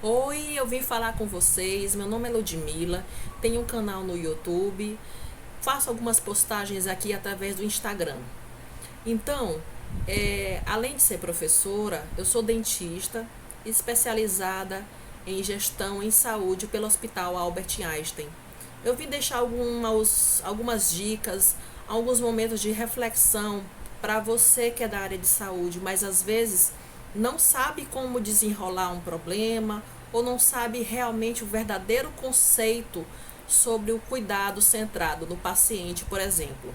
Oi, eu vim falar com vocês. Meu nome é Ludmila, tenho um canal no YouTube, faço algumas postagens aqui através do Instagram. Então, além de ser professora, eu sou dentista especializada em gestão em saúde pelo Hospital Albert Einstein. Eu vim deixar algumas dicas, alguns momentos de reflexão para você que é da área de saúde, mas às vezes não sabe como desenrolar um problema ou não sabe realmente o verdadeiro conceito sobre o cuidado centrado no paciente, por exemplo.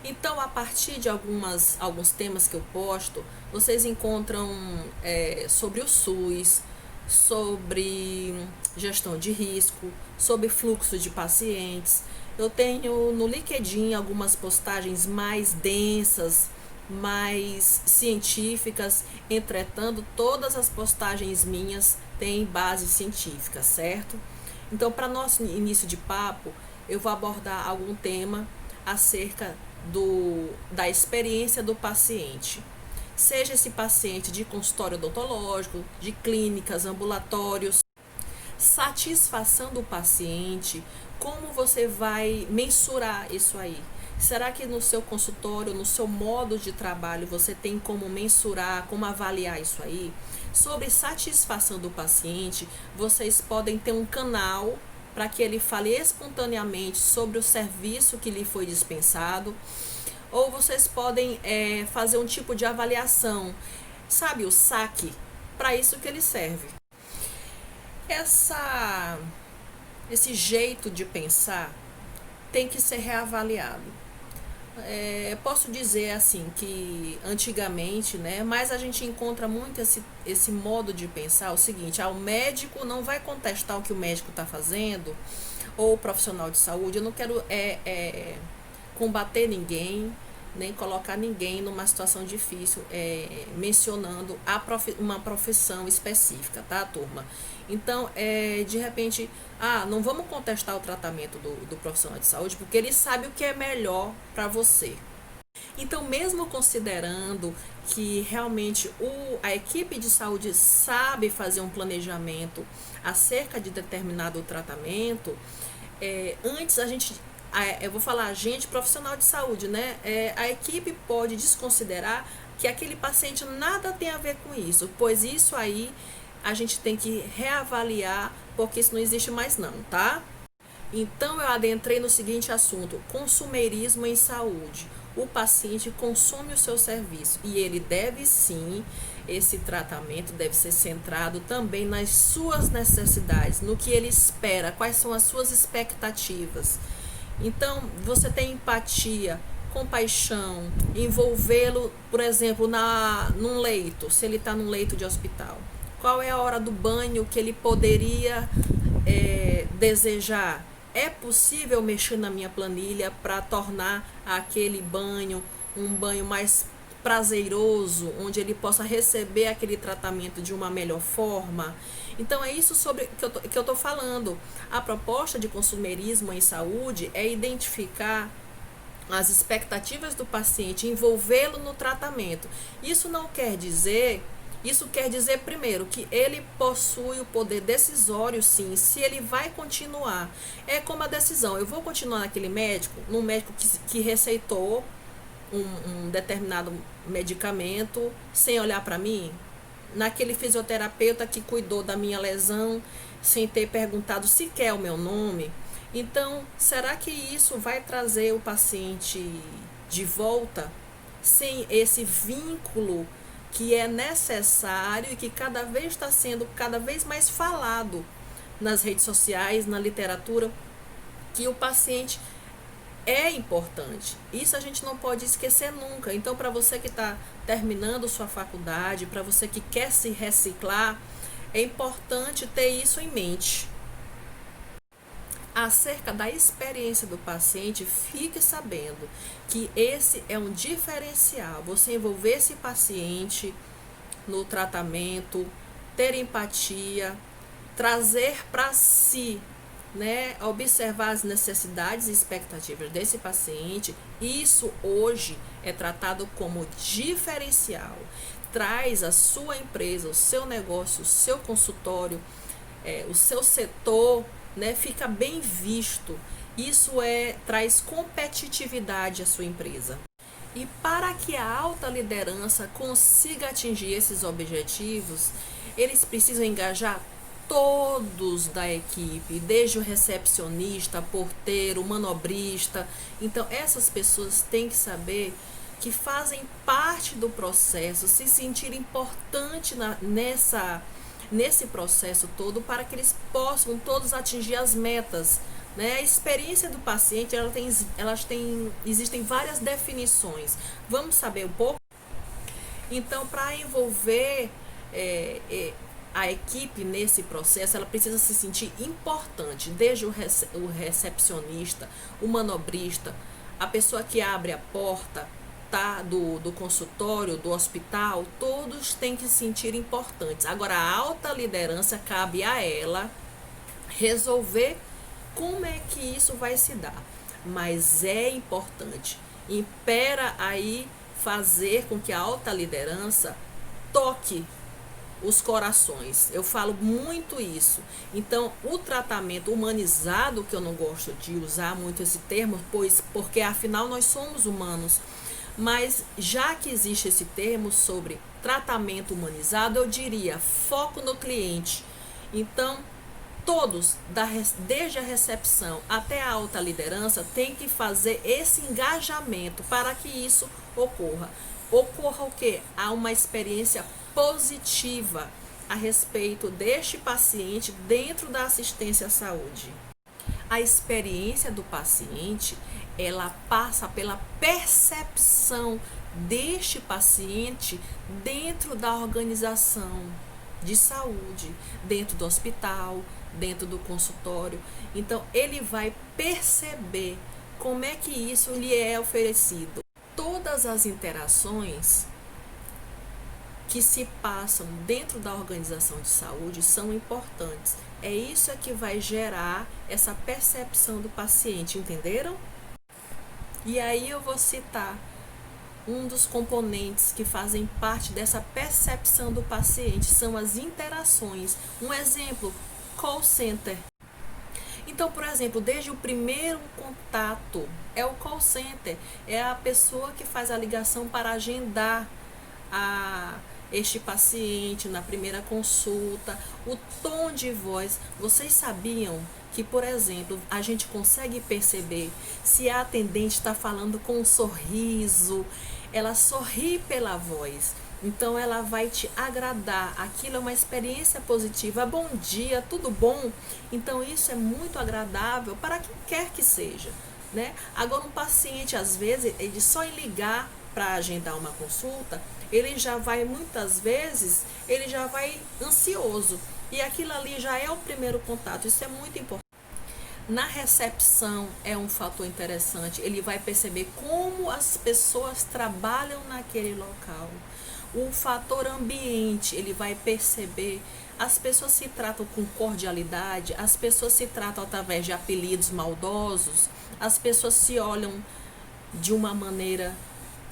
Então, a partir de alguns temas que eu posto, vocês encontram sobre o SUS, sobre gestão de risco, sobre fluxo de pacientes. Eu tenho no LinkedIn algumas postagens mais densas, mais científicas. Entretanto, todas as postagens minhas têm base científica, certo? Então, para nosso início de papo, eu vou abordar algum tema acerca da experiência do paciente. Seja esse paciente de consultório odontológico, de clínicas, ambulatórios, satisfação do paciente, como você vai mensurar isso aí? Será que no seu consultório, no seu modo de trabalho, você tem como mensurar, como avaliar isso aí? Sobre satisfação do paciente, vocês podem ter um canal para que ele fale espontaneamente sobre o serviço que lhe foi dispensado, ou vocês podem fazer um tipo de avaliação, sabe, o saque, para isso que ele serve. Essa, esse jeito de pensar tem que ser reavaliado. Posso dizer assim que antigamente, né, mas a gente encontra muito esse modo de pensar o seguinte: o médico não vai contestar o que o médico está fazendo, ou o profissional de saúde. Eu não quero combater ninguém, nem colocar ninguém numa situação difícil, mencionando uma profissão específica, tá, turma? Então, de repente, não vamos contestar o tratamento do profissional de saúde, porque ele sabe o que é melhor para você. Então, mesmo considerando que realmente a equipe de saúde sabe fazer um planejamento acerca de determinado tratamento, antes a gente, eu vou falar a gente profissional de saúde, né? A equipe pode desconsiderar que aquele paciente nada tem a ver com isso, pois isso aí a gente tem que reavaliar, porque isso não existe mais não, tá? Então eu adentrei no seguinte assunto: consumerismo em saúde. O paciente consome o seu serviço e ele deve sim, esse tratamento deve ser centrado também nas suas necessidades, no que ele espera, quais são as suas expectativas. Então, você tem empatia, compaixão, envolvê-lo, por exemplo, num leito, se ele está num leito de hospital. Qual é a hora do banho que ele poderia desejar? É possível mexer na minha planilha para tornar aquele banho um banho mais prazeroso, onde ele possa receber aquele tratamento de uma melhor forma? Então é isso sobre que eu tô falando. A proposta de consumerismo em saúde é identificar as expectativas do paciente, envolvê-lo no tratamento. Isso quer dizer, primeiro, que ele possui o poder decisório, sim, se ele vai continuar. É como a decisão: eu vou continuar naquele médico, num médico que receitou um determinado medicamento sem olhar para mim, naquele fisioterapeuta que cuidou da minha lesão sem ter perguntado sequer o meu nome. Então, será que isso vai trazer o paciente de volta sem esse vínculo que é necessário e que cada vez está sendo cada vez mais falado nas redes sociais, na literatura, que o paciente é importante? Isso a gente não pode esquecer nunca. Então, para você que está terminando sua faculdade, para você que quer se reciclar, é importante ter isso em mente. Acerca da experiência do paciente, fique sabendo que esse é um diferencial. Você envolver esse paciente no tratamento, ter empatia, trazer para si, né, observar as necessidades e expectativas desse paciente. Isso hoje é tratado como diferencial. traz a sua empresa, o seu negócio, o seu consultório, o seu setor, né, fica bem visto. Isso traz competitividade à sua empresa. E para que a alta liderança consiga atingir esses objetivos, eles precisam engajar todos da equipe, desde o recepcionista, porteiro, manobrista. Então, essas pessoas têm que saber que fazem parte do processo, se sentir importante nesse processo todo, para que eles possam todos atingir as metas. Né? A experiência do paciente, existem várias definições. Vamos saber um pouco? Então, para envolver a equipe nesse processo, ela precisa se sentir importante, desde o recepcionista, o manobrista, a pessoa que abre a porta, tá, do consultório, do hospital, todos têm que se sentir importantes. Agora, a alta liderança, cabe a ela resolver como é que isso vai se dar, mas é importante. Impera aí fazer com que a alta liderança toque os corações. Eu falo muito isso. Então, o tratamento humanizado, que eu não gosto de usar muito esse termo, porque afinal nós somos humanos, mas já que existe esse termo sobre tratamento humanizado, eu diria foco no cliente. Então, todos, desde a recepção até a alta liderança, tem que fazer esse engajamento para que isso ocorra. Ocorra o quê? Há uma experiência positiva a respeito deste paciente dentro da assistência à saúde. A experiência do paciente, ela passa pela percepção deste paciente dentro da organização de saúde, dentro do hospital, dentro do consultório. Então, ele vai perceber como é que isso lhe é oferecido. Todas as interações que se passam dentro da organização de saúde são importantes. É isso que vai gerar essa percepção do paciente, entenderam? E aí eu vou citar um dos componentes que fazem parte dessa percepção do paciente, são as interações. Um exemplo, call center. Então, por exemplo, desde o primeiro contato, é o call center, é a pessoa que faz a ligação para agendar este paciente na primeira consulta, o tom de voz. Vocês sabiam que, por exemplo, a gente consegue perceber se a atendente está falando com um sorriso, ela sorri pela voz, então ela vai te agradar, aquilo é uma experiência positiva. Bom dia, tudo bom? Então isso é muito agradável para quem quer que seja, né? Agora, um paciente, às vezes, ele só em ligar para agendar uma consulta, ele já vai, muitas vezes, ele já vai ansioso, e aquilo ali já é o primeiro contato. Isso é muito importante. Na recepção é um fator interessante, ele vai perceber como as pessoas trabalham naquele local. O fator ambiente, ele vai perceber, as pessoas se tratam com cordialidade, as pessoas se tratam através de apelidos maldosos, as pessoas se olham de uma maneira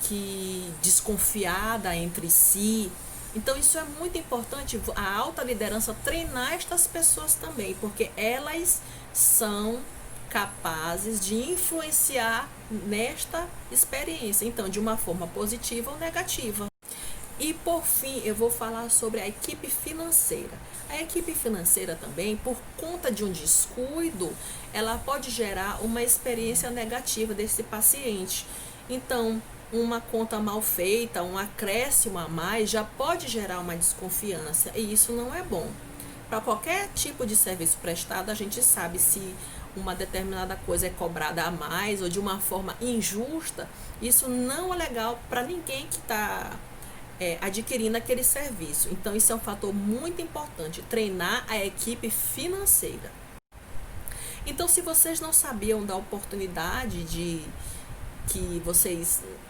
que desconfiada entre si. Então isso é muito importante, a alta liderança treinar estas pessoas também, porque elas são capazes de influenciar nesta experiência, então de uma forma positiva ou negativa. E por fim, eu vou falar sobre a equipe financeira. A equipe financeira também, por conta de um descuido, ela pode gerar uma experiência negativa desse paciente. Então, uma conta mal feita, um acréscimo a mais, já pode gerar uma desconfiança, e isso não é bom. Para qualquer tipo de serviço prestado, a gente sabe se uma determinada coisa é cobrada a mais ou de uma forma injusta. Isso não é legal para ninguém que está adquirindo aquele serviço. Então isso é um fator muito importante, treinar a equipe financeira. Então, se vocês não sabiam da oportunidade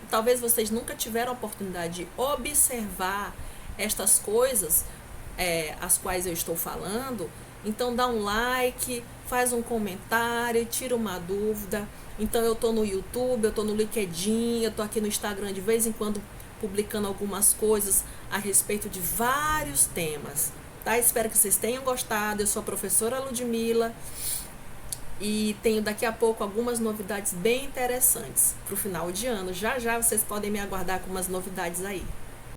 talvez vocês nunca tiveram a oportunidade de observar estas coisas as quais eu estou falando, então dá um like, faz um comentário, tira uma dúvida. Então eu estou no YouTube, eu estou no LinkedIn, eu estou aqui no Instagram de vez em quando publicando algumas coisas a respeito de vários temas, tá? Espero que vocês tenham gostado. Eu sou a professora Ludmila e tenho daqui a pouco algumas novidades bem interessantes para o final de ano. Já já vocês podem me aguardar com umas novidades aí.